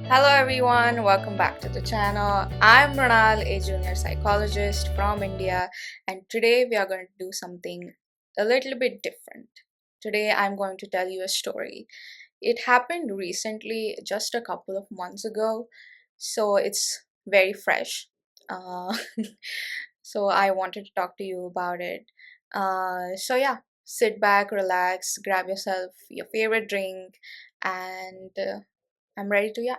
Hello everyone, welcome back to the channel. I'm Mrinal, a junior psychologist from India, and today we are going to do something a little bit different. Today I'm going to tell you a story. It happened recently, just a couple of months ago, so it's very fresh. Uh, so I wanted to talk to you about it. So sit back, relax, grab yourself your favorite drink, and I'm ready to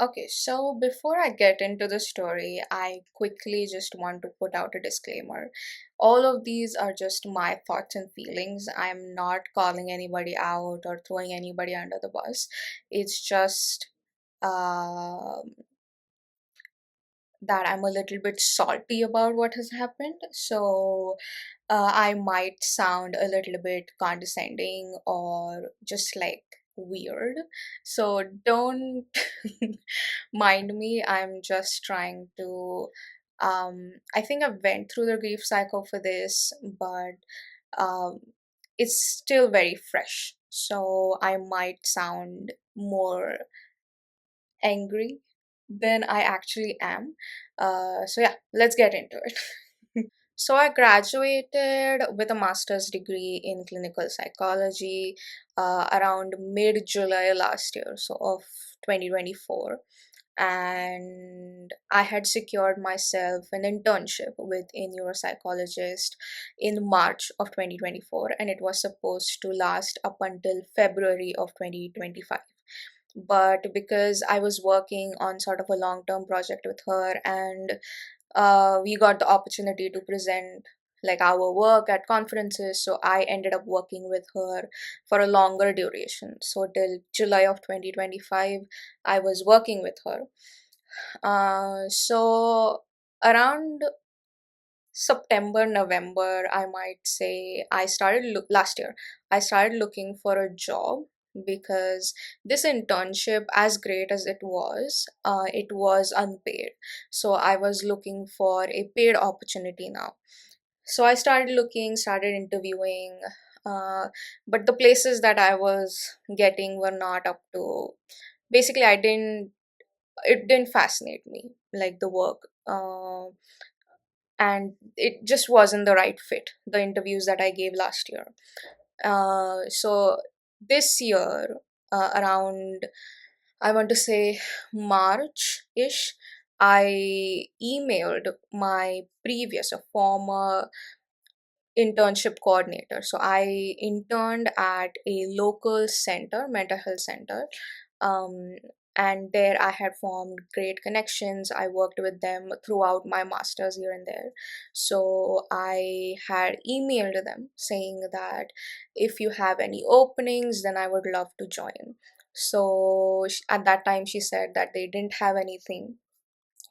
Okay, so before I get into the story, I quickly just want to put out a disclaimer. All of these are just my thoughts and feelings. I'm not calling anybody out or throwing anybody under the bus. It's just um that I'm a little bit salty about what has happened. So I might sound a little bit condescending or just like weird. So don't mind me. I'm just trying to. I think I went through the grief cycle for this, but um, it's still very fresh. So I might sound more angry than I actually am. So let's get into it. So I graduated with a master's degree in clinical psychology around mid July last year, so of 2024. And I had secured myself an internship with a neuropsychologist in March of 2024, and it was supposed to last up until February of 2025. But because I was working on sort of a long term project with her, and we got the opportunity to present like our work at conferences, so I ended up working with her for a longer duration, so till July of 2025 I was working with her. So around September, November, I might say, last year. I started looking for a job because this internship, as great as it was unpaid. So I was looking for a paid opportunity now. So I started looking, started interviewing, uh, but the places that I was getting were not up to. Basically, it didn't fascinate me like the work. And it just wasn't the right fit, the interviews that I gave last year. So this year, around, I want to say March ish, I emailed my previous, a former internship coordinator. So I interned at a local center, mental health center. Um, and there I had formed great connections. I worked with them throughout my master's here and there. So I had emailed them saying that if you have any openings, then I would love to join. So at that time, she said that they didn't have anything.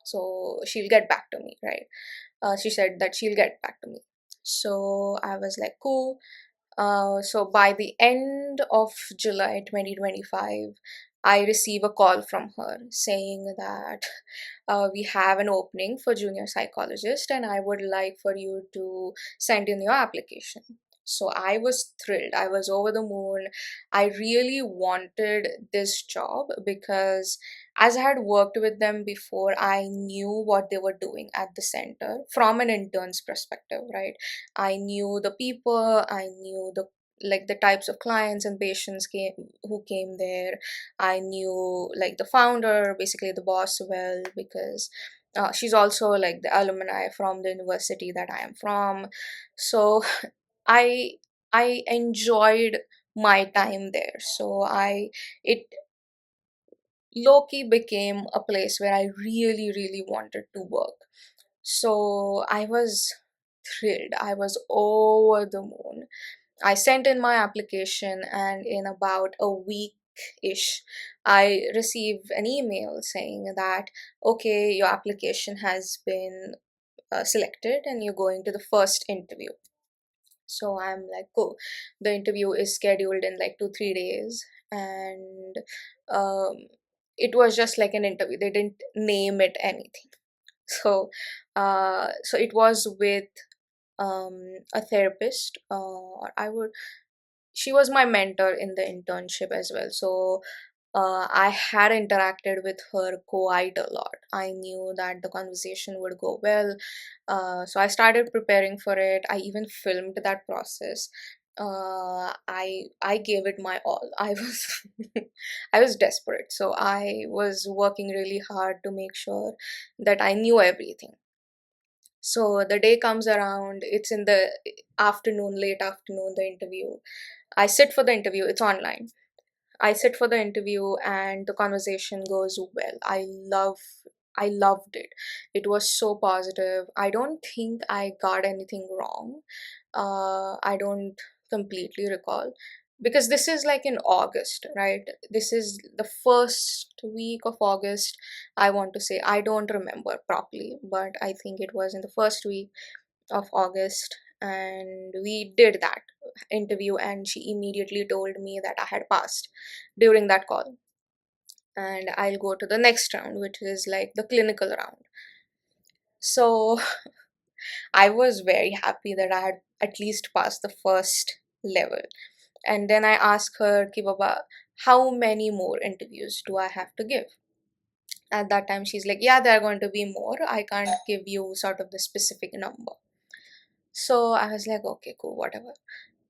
So she'll get back to me, right? She said that she'll get back to me. So I was like, cool. So by the end of July 2025, I receive a call from her saying that we have an opening for junior psychologist and I would like for you to send in your application. So I was thrilled. I was over the moon. I really wanted this job because as I had worked with them before, I knew what they were doing at the center from an intern's perspective, right? I knew the people, I knew the types of clients and patients who came there. I knew like the founder, basically the boss, well, because she's also like the alumni from the university that I am from. So I I enjoyed my time there. So I it low-key became a place where I really, really wanted to work. So I was thrilled. I was over the moon. I sent in my application, and in about a week ish, I received an email saying that, okay, your application has been selected and you're going to the first interview. So I'm like, cool. The interview is scheduled in like 2 3 days, and um, it was just like an interview. They didn't name it anything. So it was with a therapist. She was my mentor in the internship as well. So I had interacted with her quite a lot. I knew that the conversation would go well. So I started preparing for it. I even filmed that process. I gave it my all. I was I was desperate. So I was working really hard to make sure that I knew everything. So the day comes around, it's in the afternoon, late afternoon, the interview. I sit for the interview, it's online. I sit for the interview and the conversation goes well. I loved it. It was so positive. I don't think I got anything wrong. I don't completely recall because this is like in August, right? This is the first week of August. I want to say I don't remember properly, but I think it was in the first week of August, and we did that interview, and she immediately told me that I had passed during that call. And I'll go to the next round, which is like the clinical round. So I was very happy that I had at least passed the first level. And then I asked her, Ki Baba, how many more interviews do I have to give? At that time, she's like, yeah, there are going to be more. I can't give you sort of the specific number. So I was like, okay, cool, whatever.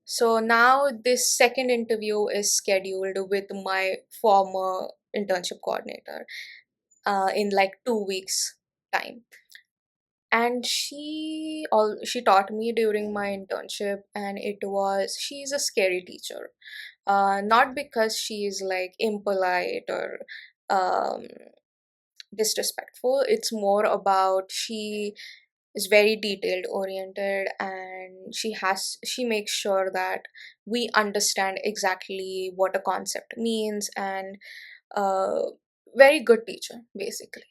So now this second interview is scheduled with my former internship coordinator in like 2 weeks time. And she taught me during my internship, and she's a scary teacher. Not because she's like impolite or um, disrespectful. It's more about she is very detailed oriented, and she makes sure that we understand exactly what a concept means, and uh, very good teacher basically.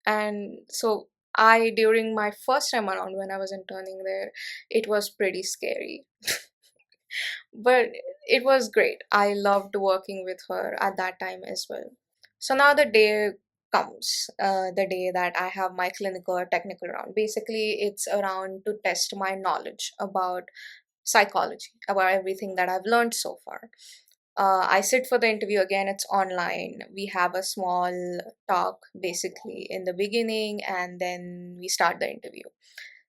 And so I, during my first time around when I was interning there, it was pretty scary. But it was great. I loved working with her at that time as well. So now the day comes, the day that I have my clinical or technical round. Basically, it's around to test my knowledge about psychology, about everything that I've learned so far. I sit for the interview again, it's online. We have a small talk basically in the beginning, and then we start the interview.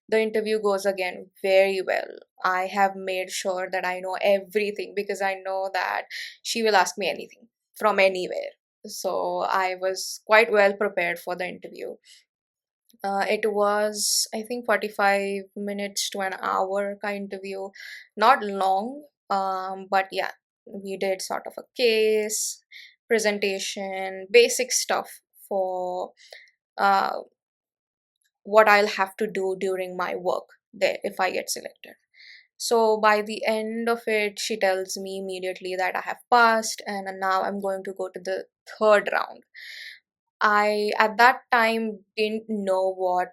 The interview goes again very well. I have made sure that I know everything because I know that she will ask me anything from anywhere. So I was quite well prepared for the interview. It was, I think, 45 minutes to an hour kind of interview. Not long, but yeah, we did sort of a case, presentation, basic stuff for uh, what I'll have to do during my work there if I get selected. So by the end of it, she tells me immediately that I have passed, and now I'm going to go to the third round. I, at that time, didn't know what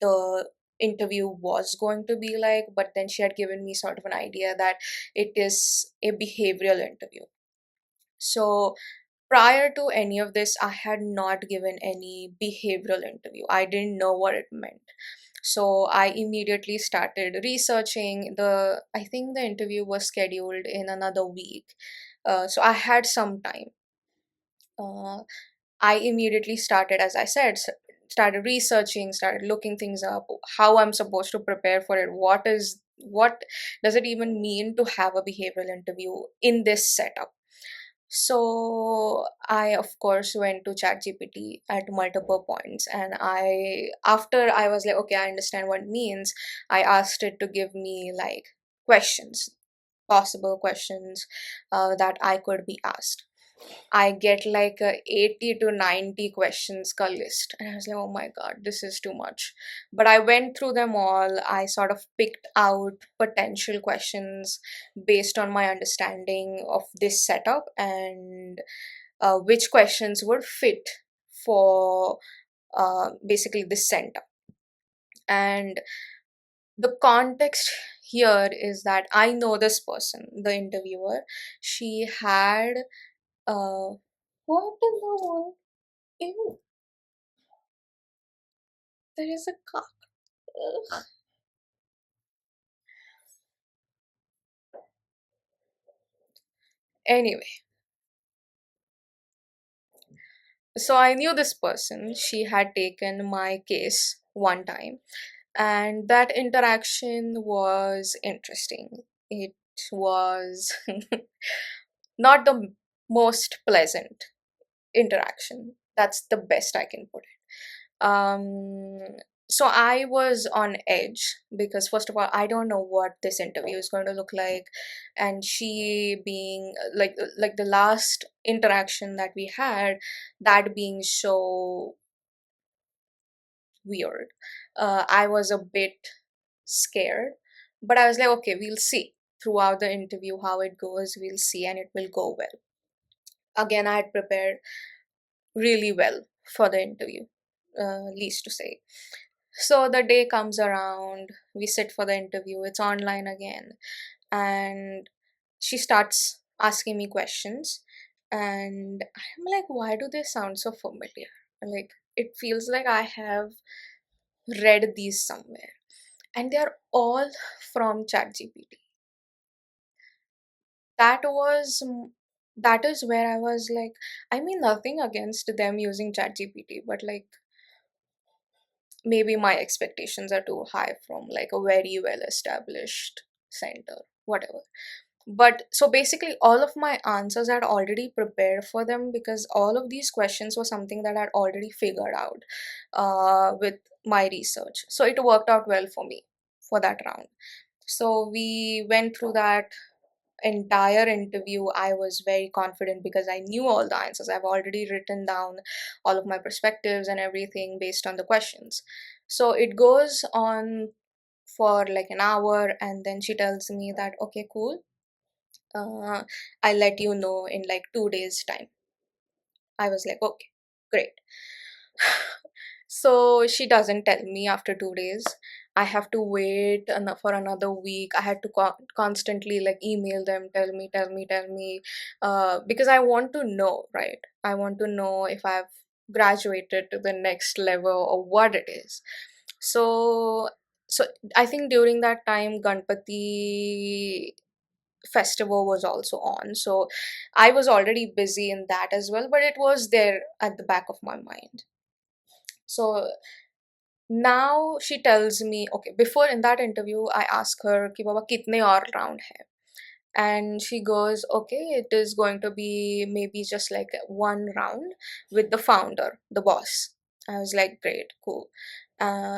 the interview was going to be like, but then she had given me sort of an idea that it is a behavioral interview. So prior to any of this, I had not given any behavioral interview. I didn't know what it meant. So I immediately started researching. I think the interview was scheduled in another week. So I had some time. Uh, I immediately started, as I said, started researching, started looking things up, how I'm supposed to prepare for it. What does it even mean to have a behavioral interview in this setup? So I, of course, went to ChatGPT at multiple points, and after I was like, okay, I understand what it means. I asked it to give me like questions, possible questions that I could be asked. I get like a 80 to 90 questions ka list. And I was like, oh my god, this is too much. But I went through them all. I sort of picked out potential questions based on my understanding of this setup, and which questions would fit for basically this center. And the context here is that I know this person, the interviewer. She had what in the world? Ew, there is a cock. Ugh. Anyway, So I knew this person. She had taken my case one time, and that interaction was interesting. It was not the most pleasant interaction. That's the best I can put it. So I was on edge because, first of all, I don't know what this interview is going to look like, and she being like the last interaction that we had, that being so weird. I was a bit scared, but I was like, okay, we'll see throughout the interview how it goes. We'll see, and it will go well. Again, I had prepared really well for the interview, least to say. So the day comes around, we sit for the interview, it's online again, and she starts asking me questions. And I'm like, why do they sound so familiar? Like, it feels like I have read these somewhere. And they're all from ChatGPT. That was that is where I was like, I mean nothing against them using ChatGPT, but like maybe my expectations are too high from like a very well established center, whatever. But so basically all of my answers I had already prepared for them, because all of these questions were something that I'd already figured out with my research. So it worked out well for me for that round. So we went through that entire interview. I was very confident because I knew all the answers. I've already written down all of my perspectives and everything based on the questions. So it goes on for like an hour, and then she tells me that, okay, cool, uh, I'll let you know in like 2 days time. I was like, okay, great. So she doesn't tell me after 2 days. I have to wait for another week. I had to constantly like email them, tell me, because I want to know, right? I want to know if I've graduated to the next level or what it is. So, so I think during that time, Ganpati festival was also on. So I was already busy in that as well, but it was there at the back of my mind. So now she tells me, okay, before in that interview, I ask her, ki baba kitne aur round hai? And she goes, okay, it is going to be maybe just like one round with the founder, the boss. I was like, great, cool.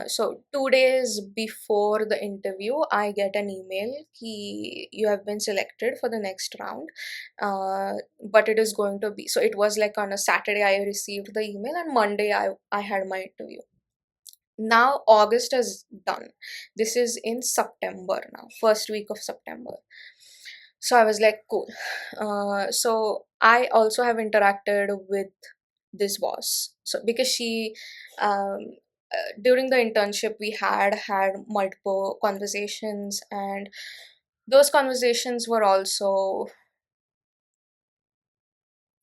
So 2 days before the interview, I get an email ki you have been selected for the next round, but it is going to be, so it was like on a Saturday I received the email, and Monday I had my interview. Now August is done. This is in September now, first week of September. So I was like, cool. So I also have interacted with this boss. So because she, um, during the internship, we had multiple conversations, and those conversations were also,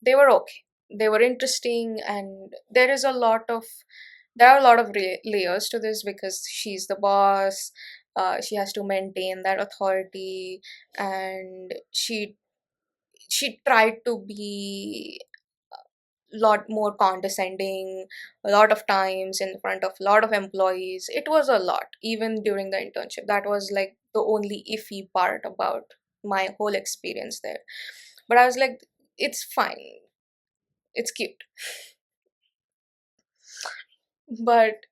they were okay. They were interesting, and there are a lot of layers to this because she's the boss. She has to maintain that authority, and she tried to be a lot more condescending a lot of times in front of a lot of employees. It was a lot even during the internship. That was like the only iffy part about my whole experience there. But I was like, it's fine, it's cute. But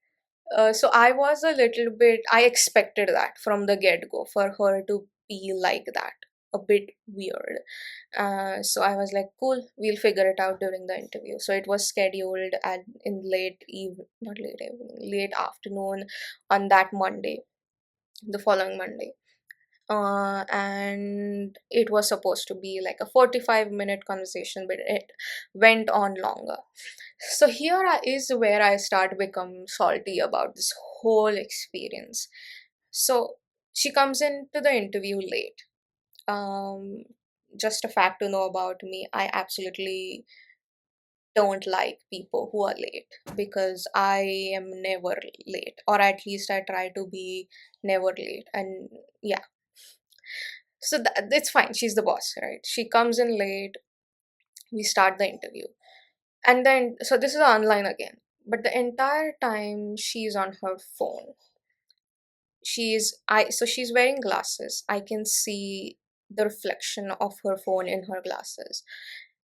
so I was a little bit, I expected that from the get go for her to be like that, a bit weird. So I was like, cool, we'll figure it out during the interview. So it was scheduled at in late eve, not late evening, late afternoon on that Monday, the following Monday. And it was supposed to be like a 45-minute conversation, but it went on longer. So is where I start become salty about this whole experience. So she comes into the interview late. Um, just a fact to know about me, I absolutely don't like people who are late, because I am never late, or at least I try to be never late. And yeah, so it's fine. She's the boss, right? She comes in late. We start the interview. And then, so this is online again, but the entire time she's on her phone. She's wearing glasses. I can see the reflection of her phone in her glasses.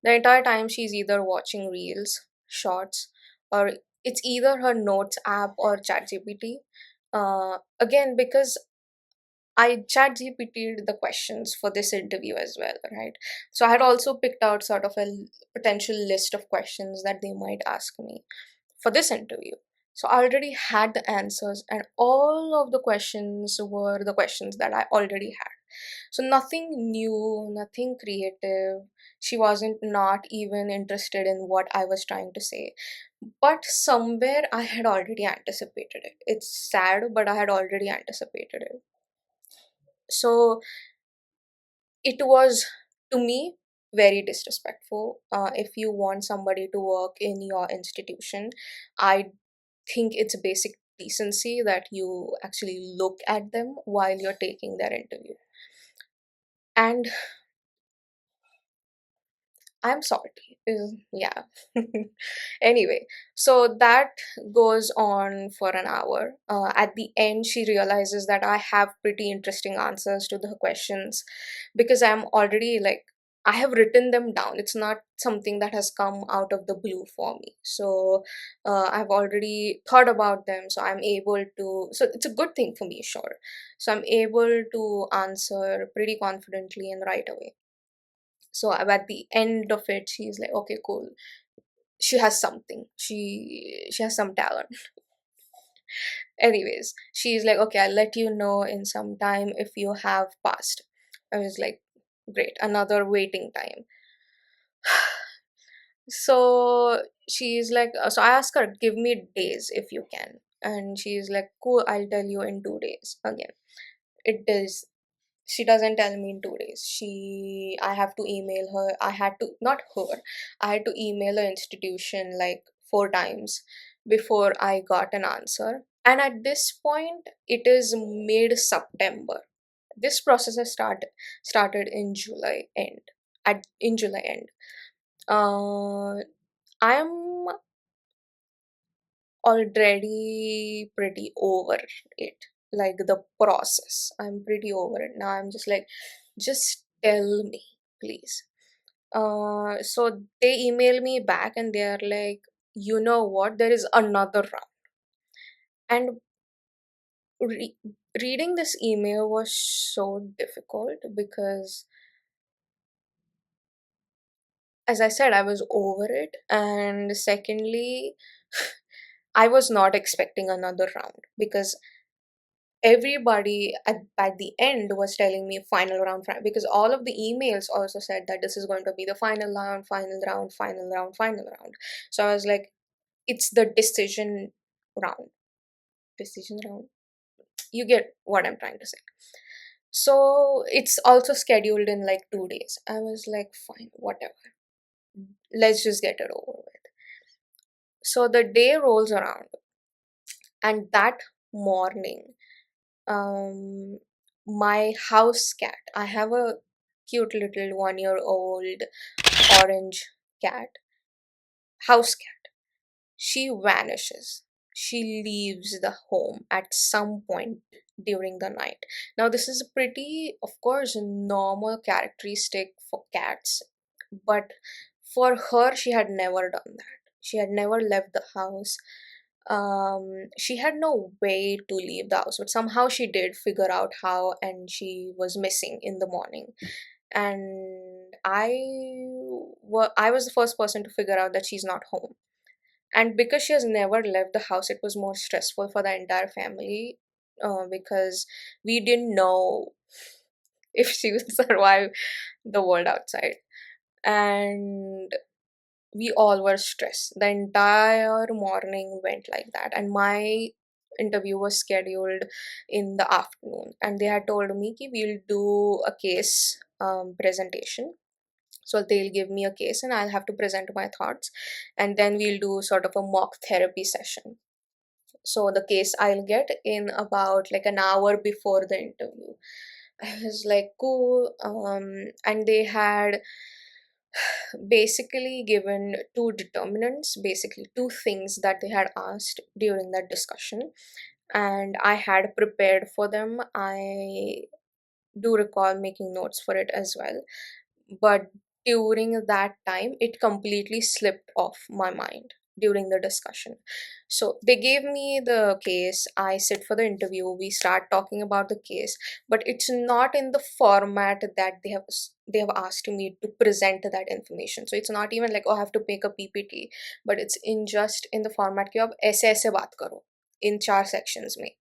The entire time she's either watching reels, shorts, or it's either her notes app or ChatGPT. Again, because I chat GPT'd the questions for this interview as well, right? So I had also picked out sort of a potential list of questions that they might ask me for this interview. So I already had the answers, and all of the questions were the questions that I already had. So nothing new, nothing creative. She wasn't not even interested in what I was trying to say. But somewhere I had already anticipated it. It's sad, but I had already anticipated it. So it was, to me, very disrespectful. If you want somebody to work in your institution, I think it's basic decency that you actually look at them while you're taking their interview. And I'm sorry. Yeah. Anyway, so that goes on for an hour. At the end, she realizes that I have pretty interesting answers to the questions because I'm already like, I have written them down. It's not something that has come out of the blue for me. So I've already thought about them. So I'm able to, so it's a good thing for me, sure. So I'm able to answer pretty confidently and right away. So at the end of it, she's like, okay, cool. She has something. She has some talent. Anyways, she's like, okay, I'll let you know in some time if you have passed. I was like, great, another waiting time. So she's like, so I asked her, give me days if you can. And she's like, cool, I'll tell you in 2 days. Again, it is, she doesn't tell me in 2 days. I have to email her. I had to, not her, I had to email the institution like 4 times before I got an answer. And at this point, it is mid September. This process has started in July end. At in July end. I'm already pretty over it. Like the process. I'm pretty over it. Now I'm just like, just tell me, please. So they email me back and they're like, you know what, there is another round. And re- reading this email was so difficult because, as I said, I was over it. And secondly, I was not expecting another round because everybody at the end was telling me final round, because all of the emails also said that this is going to be the final round, final round, final round, final round. So I was like, it's the round decision round. You get what I'm trying to say. So it's also scheduled in like 2 days. I was like, fine, whatever, let's just get it over with. So the day rolls around, and that morning, um my house cat, I have a cute little 1 year old orange cat, house cat, she vanishes. She leaves the home at some point during the night. Now, this is a pretty, of course, normal characteristic for cats, but for her, she had never done that. She had never left the house. She had no way to leave the house, but somehow she did figure out how, and she was missing in the morning. And I was the first person to figure out that she's not home. And because she has never left the house, it was more stressful for the entire family, because we didn't know if she would survive the world outside. And we all were stressed. The entire morning went like that. And my interview was scheduled in the afternoon. And they had told me that we'll do a case presentation. So they'll give me a case and I'll have to present my thoughts. And then we'll do sort of a mock therapy session. So the case I'll get in about like an hour before the interview. I was like, cool. And they had basically given two determinants, basically two things that they had asked during that discussion, and I had prepared for them. I do recall making notes for it as well, but during that time it completely slipped off my mind during the discussion. So they gave me the case, I sit for the interview, we start talking about the case, but it's not in the format that they have asked me to present that information. So it's not even like, oh, I have to make a ppt, but it's in just in the format कि आप ऐसे ऐसे बात करो in चार sections में,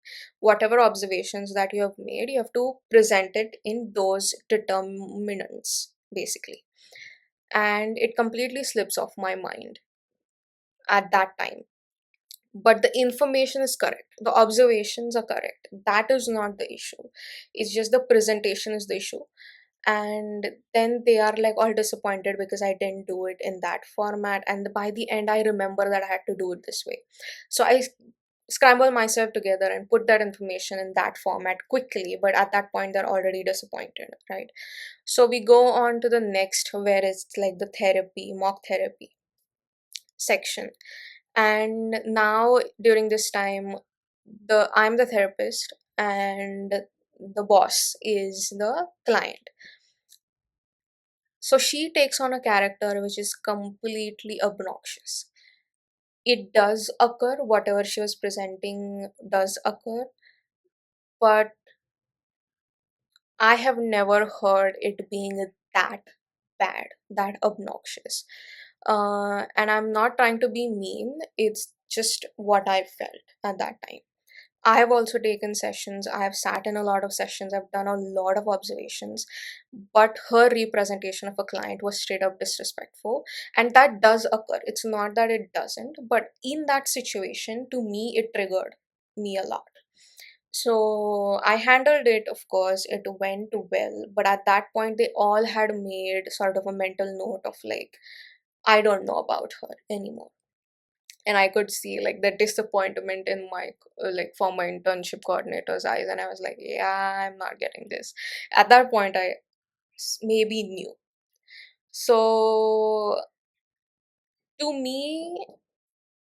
whatever observations that you have made, you have to present it in those determinants basically. And it completely slips off my mind at that time, but the information is correct, the observations are correct, that is not the issue. It's just the presentation is the issue. And then they are like all disappointed because I didn't do it in that format, and by the end I remember that I had to do it this way. So I scramble myself together and put that information in that format quickly, but at that point they're already disappointed, right? So we go on to the next, where it's like the therapy, mock therapy section. And now during this time, I'm the therapist and the boss is the client. So she takes on a character which is completely obnoxious. It does occur, whatever she was presenting does occur, but I have never heard it being that bad, that obnoxious. And I'm not trying to be mean, it's just what I felt at that time. I have also taken sessions, I have sat in a lot of sessions, I've done a lot of observations, but her representation of a client was straight up disrespectful. And that does occur. It's not that it doesn't, but in that situation, to me, it triggered me a lot. So I handled it, of course, it went well, but at that point, they all had made sort of a mental note of like, I don't know about her anymore. And I could see like the disappointment in my like for my internship coordinator's eyes, and I was like, yeah, I'm not getting this. At that point, I maybe knew. So to me,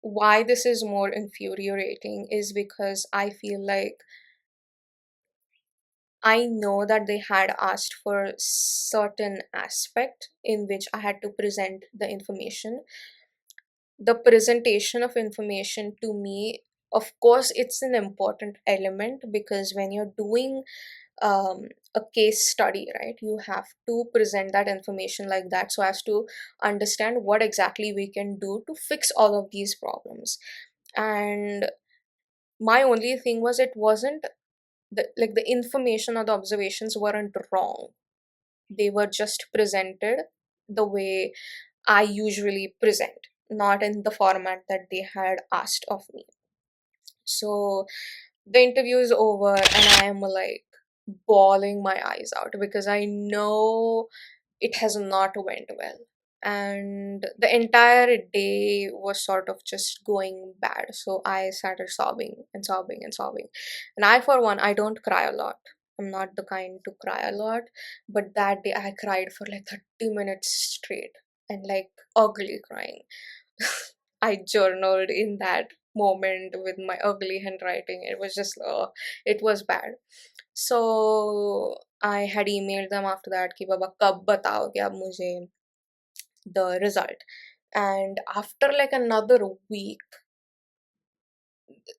why this is more infuriating is because I feel like I know that they had asked for certain aspect in which I had to present the information. The presentation of information to me, of course, it's an important element because when you're doing a case study, right, you have to present that information like that so as to understand what exactly we can do to fix all of these problems. And my only thing was, it wasn't like the information or the observations weren't wrong, they were just presented the way I usually present, not in the format that they had asked of me. So the interview is over and I am like bawling my eyes out because I know it has not went well. And the entire day was sort of just going bad. So I started sobbing and sobbing and sobbing. And I, for one, I don't cry a lot. I'm not the kind to cry a lot. But that day I cried for like 30 minutes straight and like ugly crying. I journaled in that moment with my ugly handwriting. It was just, it was bad. So I had emailed them after that कि बाबा कब बताओगे आप मुझे the result. And after like another week,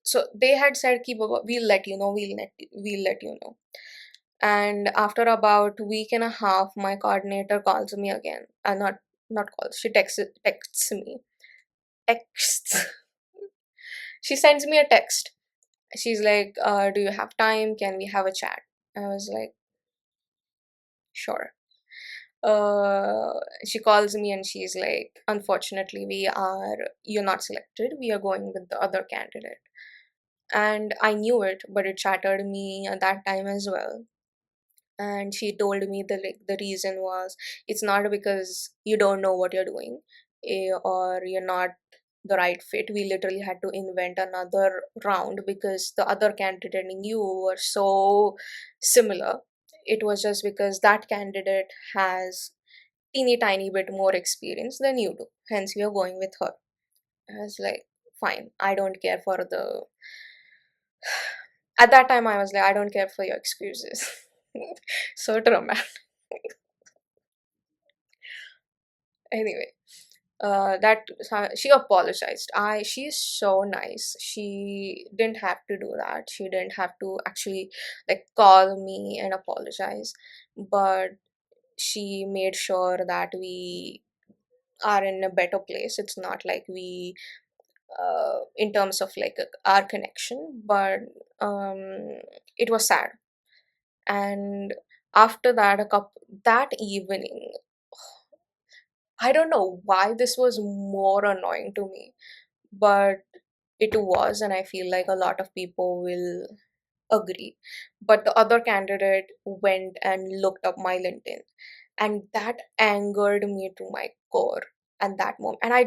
so they had said कि बाबा we'll let you know, we'll let you know. And after about week and a half, my coordinator calls me again. Not calls. She texts me. Texts. She sends me a text. She's like, "Do you have time? Can we have a chat?" I was like, "Sure." She calls me and she's like, "Unfortunately, you're not selected. We are going with the other candidate." And I knew it, but it shattered me at that time as well. And she told me the reason was, it's not because you don't know what you're doing, or you're not the right fit. We literally had to invent another round because the other candidate and you were so similar. It was just because that candidate has teeny tiny bit more experience than you do. Hence, we are going with her. I was like, fine, I don't care for the. At that time, I was like, I don't care for your excuses. So dramatic. Anyway, that she apologized. She is so nice. She didn't have to do that. She didn't have to actually like call me and apologize, but she made sure that we are in a better place. It's not like we in terms of like our connection, but it was sad. And after that, a couple that evening, I don't know why this was more annoying to me, but it was, and I feel like a lot of people will agree. But the other candidate went and looked up my LinkedIn, and that angered me to my core at that moment. And I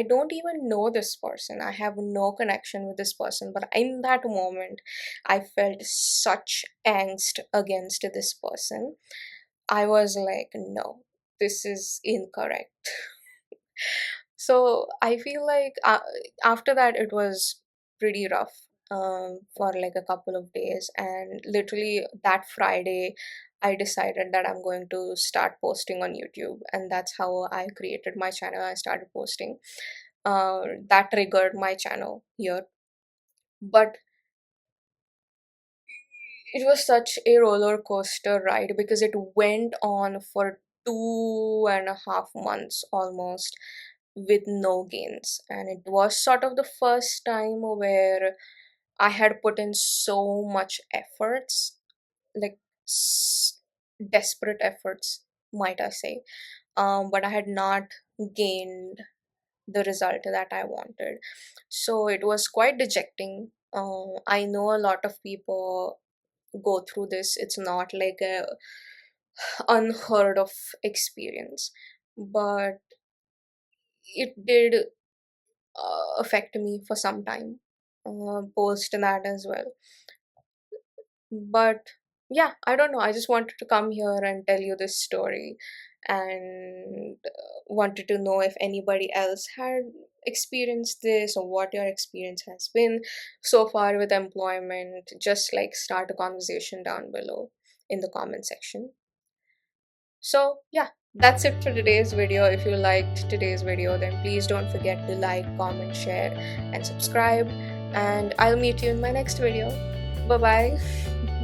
don't even know this person. I have no connection with this person, but in that moment, I felt such angst against this person. I was like, no, this is incorrect. So I feel like after that it was pretty rough for like a couple of days, and literally that Friday I decided that I'm going to start posting on YouTube, and that's how I created my channel. I started posting. That triggered my channel here, but it was such a roller coaster ride because it went on for 2.5 months almost with no gains. And it was sort of the first time where I had put in so much efforts, like desperate efforts, might I say. But I had not gained the result that I wanted. So it was quite dejecting. I know a lot of people go through this. It's not like a unheard of experience, but it did affect me for some time post that as well. But yeah, I don't know, I just wanted to come here and tell you this story, and wanted to know if anybody else had experienced this or what your experience has been so far with employment. Just like start a conversation down below in the comment section. So yeah, that's it for today's video. If you liked today's video, then please don't forget to like, comment, share, and subscribe. And I'll meet you in my next video. Bye bye.